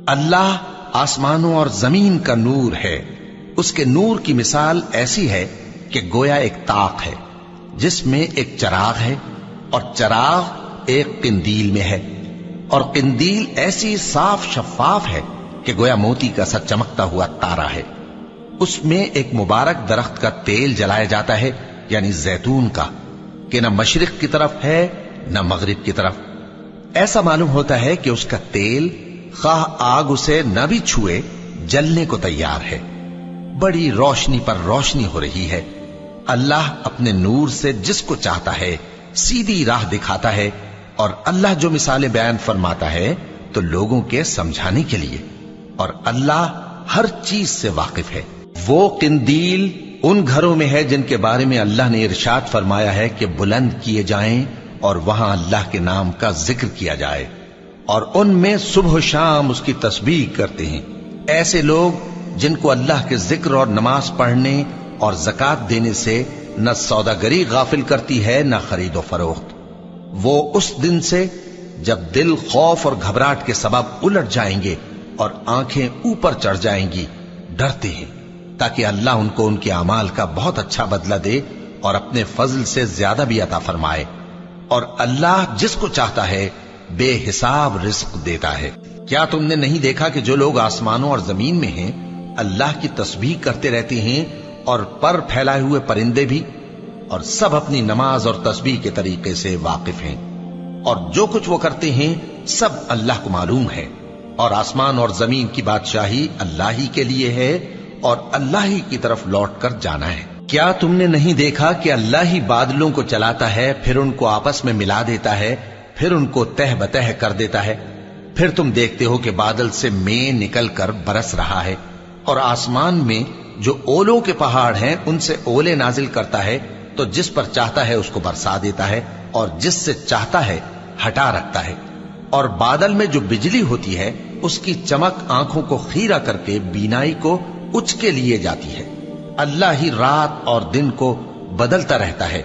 اللہ آسمانوں اور زمین کا نور ہے. اس کے نور کی مثال ایسی ہے کہ گویا ایک طاق ہے جس میں ایک چراغ ہے، اور چراغ ایک قندیل میں ہے، اور قندیل ایسی صاف شفاف ہے کہ گویا موتی کا سا چمکتا ہوا تارا ہے. اس میں ایک مبارک درخت کا تیل جلایا جاتا ہے، یعنی زیتون کا، کہ نہ مشرق کی طرف ہے نہ مغرب کی طرف. ایسا معلوم ہوتا ہے کہ اس کا تیل خواہ آگ اسے نہ بھی چھوئے جلنے کو تیار ہے. بڑی روشنی پر روشنی ہو رہی ہے. اللہ اپنے نور سے جس کو چاہتا ہے سیدھی راہ دکھاتا ہے، اور اللہ جو مثالیں بیان فرماتا ہے تو لوگوں کے سمجھانے کے لیے، اور اللہ ہر چیز سے واقف ہے. وہ قندیل ان گھروں میں ہے جن کے بارے میں اللہ نے ارشاد فرمایا ہے کہ بلند کیے جائیں اور وہاں اللہ کے نام کا ذکر کیا جائے، اور ان میں صبح و شام اس کی تسبیح کرتے ہیں. ایسے لوگ جن کو اللہ کے ذکر اور نماز پڑھنے اور زکوٰۃ دینے سے نہ سوداگری غافل کرتی ہے نہ خرید و فروخت. وہ اس دن سے جب دل خوف اور گھبراہٹ کے سبب الٹ جائیں گے اور آنکھیں اوپر چڑھ جائیں گی ڈرتے ہیں، تاکہ اللہ ان کو ان کے اعمال کا بہت اچھا بدلہ دے اور اپنے فضل سے زیادہ بھی عطا فرمائے. اور اللہ جس کو چاہتا ہے بے حساب رزق دیتا ہے. کیا تم نے نہیں دیکھا کہ جو لوگ آسمانوں اور زمین میں ہیں اللہ کی تسبیح کرتے رہتے ہیں، اور پر پھیلائے ہوئے پرندے بھی، اور سب اپنی نماز اور تسبیح کے طریقے سے واقف ہیں، اور جو کچھ وہ کرتے ہیں سب اللہ کو معلوم ہے. اور آسمان اور زمین کی بادشاہی اللہ ہی کے لیے ہے، اور اللہ ہی کی طرف لوٹ کر جانا ہے. کیا تم نے نہیں دیکھا کہ اللہ ہی بادلوں کو چلاتا ہے، پھر ان کو آپس میں ملا دیتا ہے، پھر ان کو تہ بتہ کر دیتا ہے. پھر تم دیکھتے ہو کہ بادل سے مے نکل کر برس رہا ہے، اور آسمان میں جو اولوں کے پہاڑ ہیں ان سے اولے نازل کرتا ہے، تو جس پر چاہتا ہے اس کو برسا دیتا ہے، اور جس سے چاہتا ہے ہٹا رکھتا ہے. اور بادل میں جو بجلی ہوتی ہے اس کی چمک آنکھوں کو خیرہ کر کے بینائی کو اچ کے لیے جاتی ہے. اللہ ہی رات اور دن کو بدلتا رہتا ہے.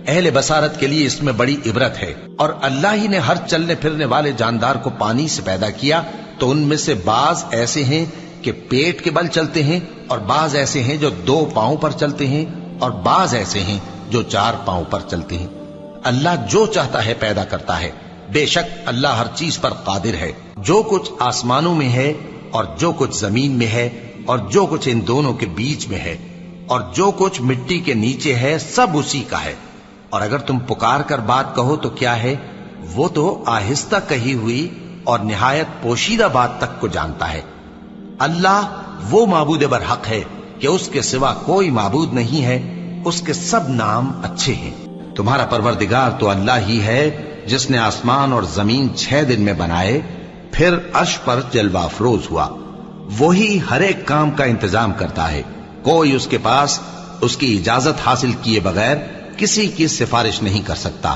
اہل بصارت کے لیے اس میں بڑی عبرت ہے. اور اللہ ہی نے ہر چلنے پھرنے والے جاندار کو پانی سے پیدا کیا، تو ان میں سے بعض ایسے ہیں کہ پیٹ کے بل چلتے ہیں، اور بعض ایسے ہیں جو 2 پاؤں پر چلتے ہیں، اور بعض ایسے ہیں جو 4 پاؤں پر چلتے ہیں. اللہ جو چاہتا ہے پیدا کرتا ہے. بے شک اللہ ہر چیز پر قادر ہے. جو کچھ آسمانوں میں ہے اور جو کچھ زمین میں ہے اور جو کچھ ان دونوں کے بیچ میں ہے اور جو کچھ مٹی کے نیچے ہے سب اسی کا ہے. اور اگر تم پکار کر بات کہو تو کیا ہے، وہ تو آہستہ کہی ہوئی اور نہایت پوشیدہ بات تک کو جانتا ہے. اللہ وہ معبود برحق ہے کہ اس کے سوا کوئی معبود نہیں ہے. اس کے سب نام اچھے ہیں. تمہارا پروردگار تو اللہ ہی ہے جس نے آسمان اور زمین 6 دن میں بنائے، پھر عرش پر جلوہ افروز ہوا. وہی ہر ایک کام کا انتظام کرتا ہے. کوئی اس کے پاس اس کی اجازت حاصل کیے بغیر کسی کی سفارش نہیں کر سکتا.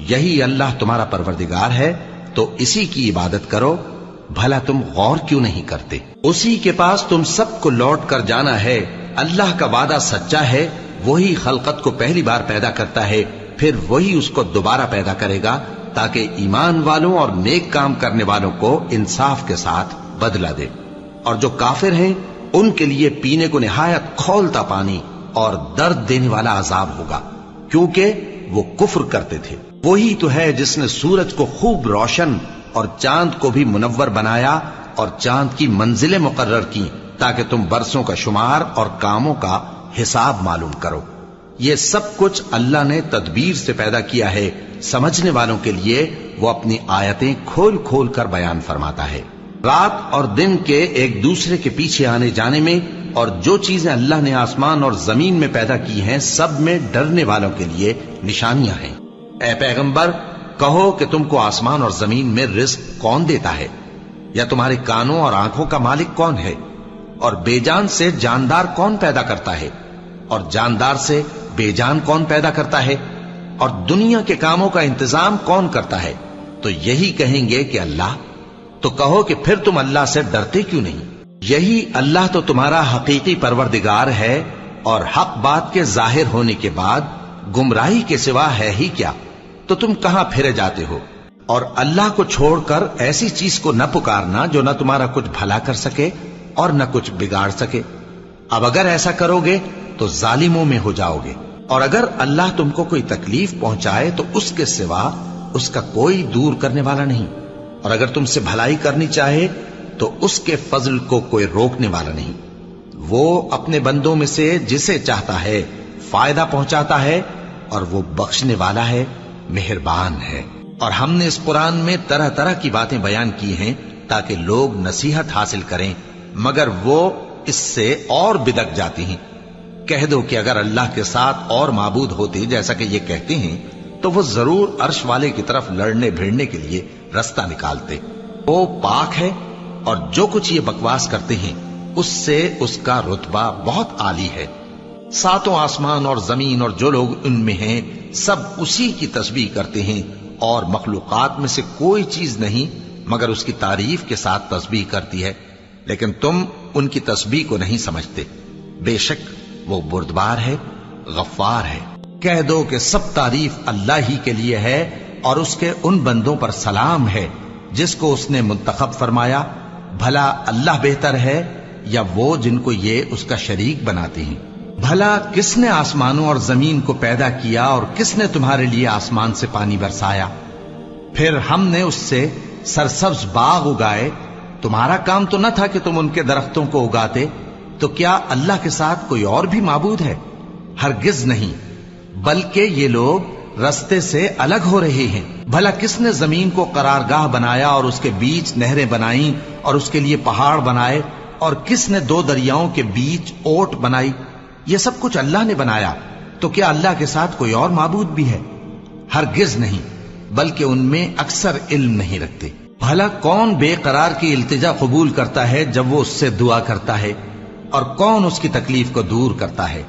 یہی اللہ تمہارا پروردگار ہے تو اسی کی عبادت کرو. بھلا تم غور کیوں نہیں کرتے؟ اسی کے پاس تم سب کو لوٹ کر جانا ہے. اللہ کا وعدہ سچا ہے. وہی خلقت کو پہلی بار پیدا کرتا ہے، پھر وہی اس کو دوبارہ پیدا کرے گا تاکہ ایمان والوں اور نیک کام کرنے والوں کو انصاف کے ساتھ بدلہ دے. اور جو کافر ہیں ان کے لیے پینے کو نہایت کھولتا پانی اور درد دینے والا عذاب ہوگا، کیونکہ وہ کفر کرتے تھے. وہی تو ہے جس نے سورج کو خوب روشن اور چاند کو بھی منور بنایا اور چاند کی منزلیں مقرر کی تاکہ تم برسوں کا شمار اور کاموں کا حساب معلوم کرو. یہ سب کچھ اللہ نے تدبیر سے پیدا کیا ہے. سمجھنے والوں کے لیے وہ اپنی آیتیں کھول کھول کر بیان فرماتا ہے. رات اور دن کے ایک دوسرے کے پیچھے آنے جانے میں اور جو چیزیں اللہ نے آسمان اور زمین میں پیدا کی ہیں سب میں ڈرنے والوں کے لیے نشانیاں ہیں. اے پیغمبر کہو کہ تم کو آسمان اور زمین میں رزق کون دیتا ہے، یا تمہارے کانوں اور آنکھوں کا مالک کون ہے؟ اور بے جان سے جاندار کون پیدا کرتا ہے، اور جاندار سے بے جان کون پیدا کرتا ہے؟ اور دنیا کے کاموں کا انتظام کون کرتا ہے؟ تو یہی کہیں گے کہ اللہ. تو کہو کہ پھر تم اللہ سے ڈرتے کیوں نہیں؟ یہی اللہ تو تمہارا حقیقی پروردگار ہے، اور حق بات کے ظاہر ہونے کے بعد گمراہی کے سوا ہے ہی کیا؟ تو تم کہاں پھرے جاتے ہو؟ اور اللہ کو چھوڑ کر ایسی چیز کو نہ پکارنا جو نہ تمہارا کچھ بھلا کر سکے اور نہ کچھ بگاڑ سکے. اب اگر ایسا کرو گے تو ظالموں میں ہو جاؤ گے. اور اگر اللہ تم کو کوئی تکلیف پہنچائے تو اس کے سوا اس کا کوئی دور کرنے والا نہیں. اور اگر تم سے بھلائی کرنی چاہے تو اس کے فضل کو کوئی روکنے والا نہیں. وہ اپنے بندوں میں سے جسے چاہتا ہے فائدہ پہنچاتا ہے اور وہ بخشنے والا ہے، مہربان ہے. اور ہم نے اس قرآن میں طرح طرح کی باتیں بیان کی ہیں تاکہ لوگ نصیحت حاصل کریں، مگر وہ اس سے اور بدک جاتی ہیں. کہہ دو کہ اگر اللہ کے ساتھ اور معبود ہوتے جیسا کہ یہ کہتے ہیں تو وہ ضرور عرش والے کی طرف لڑنے بھیڑنے کے لیے رستہ نکالتے. وہ پاک ہے اور جو کچھ یہ بکواس کرتے ہیں اس سے اس کا رتبہ بہت عالی ہے. ساتوں آسمان اور زمین اور جو لوگ ان میں ہیں سب اسی کی تسبیح کرتے ہیں، اور مخلوقات میں سے کوئی چیز نہیں مگر اس کی تعریف کے ساتھ تسبیح کرتی ہے، لیکن تم ان کی تسبیح کو نہیں سمجھتے. بے شک وہ بردبار ہے، غفار ہے. کہہ دو کہ سب تعریف اللہ ہی کے لیے ہے اور اس کے ان بندوں پر سلام ہے جس کو اس نے منتخب فرمایا. بھلا اللہ بہتر ہے یا وہ جن کو یہ اس کا شریک بناتے ہیں؟ بھلا کس نے آسمانوں اور زمین کو پیدا کیا اور کس نے تمہارے لیے آسمان سے پانی برسایا؟ پھر ہم نے اس سے سرسبز باغ اگائے. تمہارا کام تو نہ تھا کہ تم ان کے درختوں کو اگاتے. تو کیا اللہ کے ساتھ کوئی اور بھی معبود ہے؟ ہرگز نہیں، بلکہ یہ لوگ رستے سے الگ ہو رہے ہیں. بھلا کس نے زمین کو قرارگاہ بنایا اور اس کے بیچ نہریں بنائیں اور اس کے لیے پہاڑ بنائے، اور کس نے دو دریاؤں کے بیچ اوٹ بنائی؟ یہ سب کچھ اللہ نے بنایا. تو کیا اللہ کے ساتھ کوئی اور معبود بھی ہے؟ ہرگز نہیں، بلکہ ان میں اکثر علم نہیں رکھتے. بھلا کون بے قرار کی التجا قبول کرتا ہے جب وہ اس سے دعا کرتا ہے، اور کون اس کی تکلیف کو دور کرتا ہے،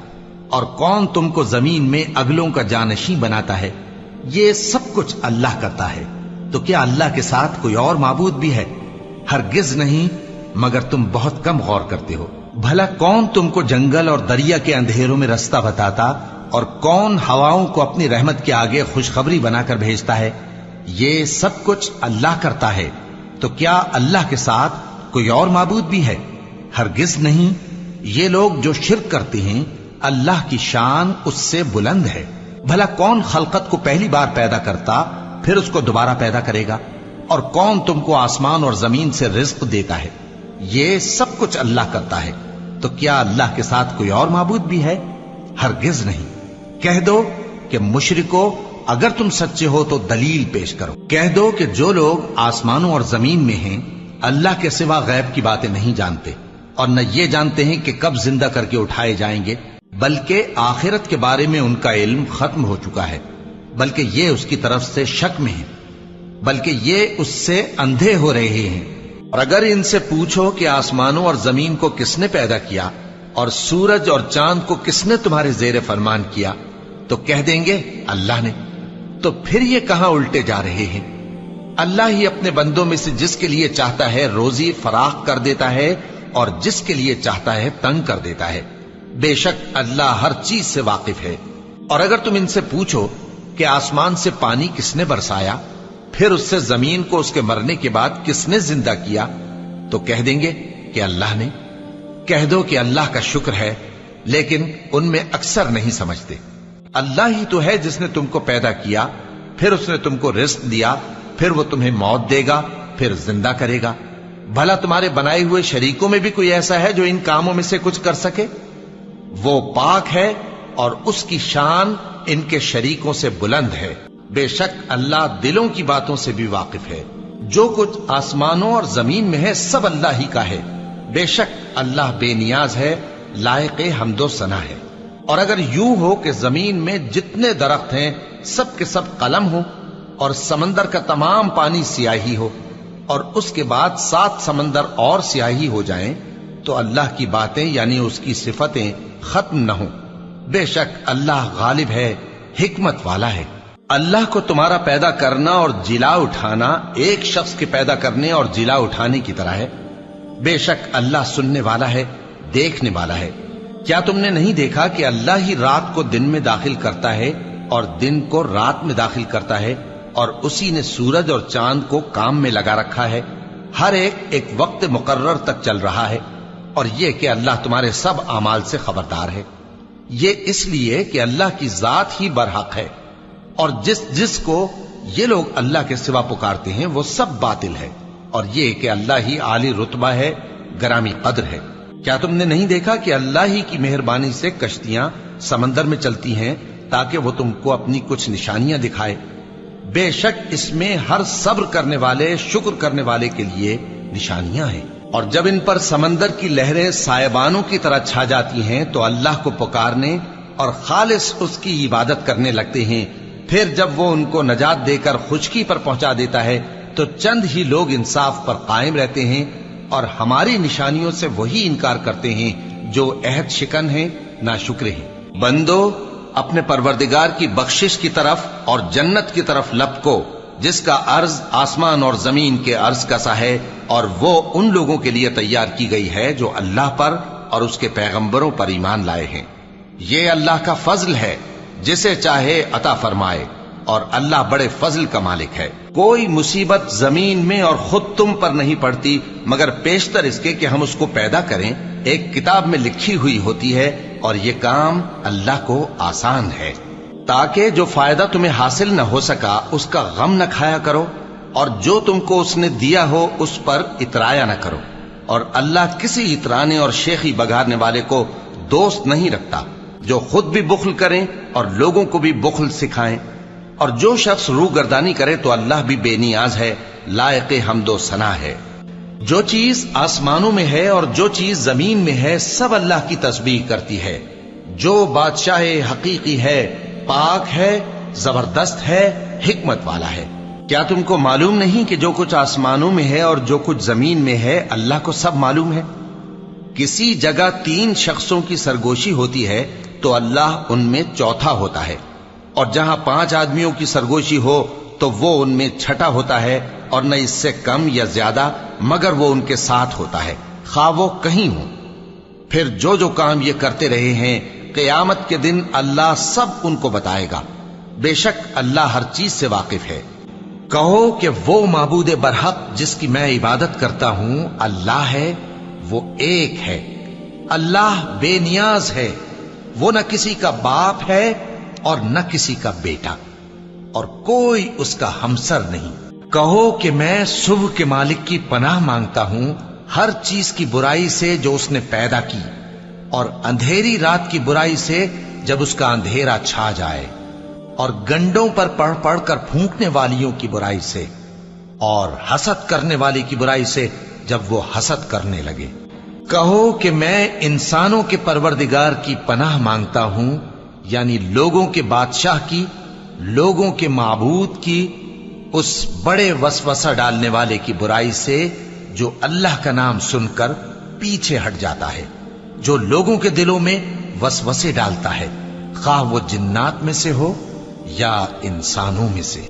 اور کون تم کو زمین میں اگلوں کا جانشین بناتا ہے؟ یہ سب کچھ اللہ کرتا ہے. تو کیا اللہ کے ساتھ کوئی اور معبود بھی ہے؟ ہرگز نہیں، مگر تم بہت کم غور کرتے ہو. بھلا کون تم کو جنگل اور دریا کے اندھیروں میں رستہ بتاتا، اور کون ہواؤں کو اپنی رحمت کے آگے خوشخبری بنا کر بھیجتا ہے؟ یہ سب کچھ اللہ کرتا ہے. تو کیا اللہ کے ساتھ کوئی اور معبود بھی ہے؟ ہرگز نہیں. یہ لوگ جو شرک کرتے ہیں اللہ کی شان اس سے بلند ہے. بھلا کون خلقت کو پہلی بار پیدا کرتا پھر اس کو دوبارہ پیدا کرے گا؟ اور کون تم کو آسمان اور زمین سے رزق دیتا ہے؟ یہ سب کچھ اللہ کرتا ہے. تو کیا اللہ کے ساتھ کوئی اور معبود بھی ہے؟ ہرگز نہیں. کہہ دو کہ مشرکو اگر تم سچے ہو تو دلیل پیش کرو. کہہ دو کہ جو لوگ آسمانوں اور زمین میں ہیں اللہ کے سوا غیب کی باتیں نہیں جانتے، اور نہ یہ جانتے ہیں کہ کب زندہ کر کے اٹھائے جائیں گے، بلکہ آخرت کے بارے میں ان کا علم ختم ہو چکا ہے، بلکہ یہ اس کی طرف سے شک میں ہیں، بلکہ یہ اس سے اندھے ہو رہے ہیں. اور اگر ان سے پوچھو کہ آسمانوں اور زمین کو کس نے پیدا کیا اور سورج اور چاند کو کس نے تمہارے زیر فرمان کیا، تو کہہ دیں گے اللہ نے. تو پھر یہ کہاں الٹے جا رہے ہیں؟ اللہ ہی اپنے بندوں میں سے جس کے لیے چاہتا ہے روزی فراخ کر دیتا ہے اور جس کے لیے چاہتا ہے تنگ کر دیتا ہے. بے شک اللہ ہر چیز سے واقف ہے. اور اگر تم ان سے پوچھو کہ آسمان سے پانی کس نے برسایا، پھر اس سے زمین کو اس کے مرنے کے بعد کس نے زندہ کیا، تو کہہ دیں گے کہ اللہ نے. کہہ دو کہ اللہ کا شکر ہے، لیکن ان میں اکثر نہیں سمجھتے. اللہ ہی تو ہے جس نے تم کو پیدا کیا، پھر اس نے تم کو رزق دیا، پھر وہ تمہیں موت دے گا، پھر زندہ کرے گا. بھلا تمہارے بنائے ہوئے شریکوں میں بھی کوئی ایسا ہے جو ان کاموں میں سے کچھ کر سکے؟ وہ پاک ہے اور اس کی شان ان کے شریکوں سے بلند ہے. بے شک اللہ دلوں کی باتوں سے بھی واقف ہے. جو کچھ آسمانوں اور زمین میں ہے سب اللہ ہی کا ہے. بے شک اللہ بے نیاز ہے، لائق حمد و ثنا ہے. اور اگر یوں ہو کہ زمین میں جتنے درخت ہیں سب کے سب قلم ہو، اور سمندر کا تمام پانی سیاہی ہو، اور اس کے بعد 7 سمندر اور سیاہی ہو جائیں، تو اللہ کی باتیں یعنی اس کی صفتیں ختم نہ ہوں. بے شک اللہ غالب ہے، حکمت والا ہے. اللہ کو تمہارا پیدا کرنا اور جلا اٹھانا ایک شخص کے پیدا کرنے اور جلا اٹھانے کی طرح ہے. بے شک اللہ سننے والا ہے، دیکھنے والا ہے. کیا تم نے نہیں دیکھا کہ اللہ ہی رات کو دن میں داخل کرتا ہے اور دن کو رات میں داخل کرتا ہے، اور اسی نے سورج اور چاند کو کام میں لگا رکھا ہے، ہر ایک وقت مقرر تک چل رہا ہے، اور یہ کہ اللہ تمہارے سب اعمال سے خبردار ہے۔ یہ اس لیے کہ اللہ کی ذات ہی برحق ہے، اور جس کو یہ لوگ اللہ کے سوا پکارتے ہیں وہ سب باطل ہے، اور یہ کہ اللہ ہی عالی رتبہ ہے، گرامی قدر ہے۔ کیا تم نے نہیں دیکھا کہ اللہ ہی کی مہربانی سے کشتیاں سمندر میں چلتی ہیں تاکہ وہ تم کو اپنی کچھ نشانیاں دکھائے؟ بے شک اس میں ہر صبر کرنے والے، شکر کرنے والے کے لیے نشانیاں ہیں۔ اور جب ان پر سمندر کی لہریں سائبانوں کی طرح چھا جاتی ہیں تو اللہ کو پکارنے اور خالص اس کی عبادت کرنے لگتے ہیں، پھر جب وہ ان کو نجات دے کر خشکی پر پہنچا دیتا ہے تو چند ہی لوگ انصاف پر قائم رہتے ہیں، اور ہماری نشانیوں سے وہی انکار کرتے ہیں جو عہد شکن ہیں، ناشکرے ہیں۔ بندو اپنے پروردگار کی بخشش کی طرف اور جنت کی طرف لپکو جس کا عرض آسمان اور زمین کے عرض کا سا ہے، اور وہ ان لوگوں کے لیے تیار کی گئی ہے جو اللہ پر اور اس کے پیغمبروں پر ایمان لائے ہیں۔ یہ اللہ کا فضل ہے، جسے چاہے عطا فرمائے، اور اللہ بڑے فضل کا مالک ہے۔ کوئی مصیبت زمین میں اور خود تم پر نہیں پڑتی مگر پیشتر اس کے کہ ہم اس کو پیدا کریں، ایک کتاب میں لکھی ہوئی ہوتی ہے، اور یہ کام اللہ کو آسان ہے۔ تاکہ جو فائدہ تمہیں حاصل نہ ہو سکا اس کا غم نہ کھایا کرو، اور جو تم کو اس نے دیا ہو اس پر اترایا نہ کرو، اور اللہ کسی اترانے اور شیخی بگاڑنے والے کو دوست نہیں رکھتا، جو خود بھی بخل کریں اور لوگوں کو بھی بخل سکھائیں۔ اور جو شخص روگردانی کرے تو اللہ بھی بے نیاز ہے، لائق حمد و ثنا ہے۔ جو چیز آسمانوں میں ہے اور جو چیز زمین میں ہے سب اللہ کی تسبیح کرتی ہے۔ جو بادشاہ حقیقی ہے، پاک ہے، زبردست ہے، حکمت والا ہے۔ کیا تم کو معلوم نہیں کہ جو کچھ آسمانوں میں ہے اور جو کچھ زمین میں ہے اللہ کو سب معلوم ہے؟ کسی جگہ 3 شخصوں کی سرگوشی ہوتی ہے تو اللہ ان میں چوتھا ہوتا ہے، اور جہاں 5 آدمیوں کی سرگوشی ہو تو وہ ان میں چھٹا ہوتا ہے، اور نہ اس سے کم یا زیادہ مگر وہ ان کے ساتھ ہوتا ہے، خواہ وہ کہیں ہوں۔ پھر جو کام یہ کرتے رہے ہیں قیامت کے دن اللہ سب ان کو بتائے گا۔ بے شک اللہ ہر چیز سے واقف ہے۔ کہو کہ وہ معبود برحق جس کی میں عبادت کرتا ہوں اللہ ہے، وہ ایک ہے، اللہ بے نیاز ہے، وہ نہ کسی کا باپ ہے اور نہ کسی کا بیٹا، اور کوئی اس کا ہمسر نہیں۔ کہو کہ میں صبح کے مالک کی پناہ مانگتا ہوں ہر چیز کی برائی سے جو اس نے پیدا کی، اور اندھیری رات کی برائی سے جب اس کا اندھیرا چھا جائے، اور گنڈوں پر پڑھ پڑھ کر پھونکنے والیوں کی برائی سے، اور حسد کرنے والی کی برائی سے جب وہ حسد کرنے لگے۔ کہو کہ میں انسانوں کے پروردگار کی پناہ مانگتا ہوں، یعنی لوگوں کے بادشاہ کی، لوگوں کے معبود کی، اس بڑے وسوسہ ڈالنے والے کی برائی سے جو اللہ کا نام سن کر پیچھے ہٹ جاتا ہے، جو لوگوں کے دلوں میں وسوسے ڈالتا ہے، خواہ وہ جنات میں سے ہو یا انسانوں میں سے۔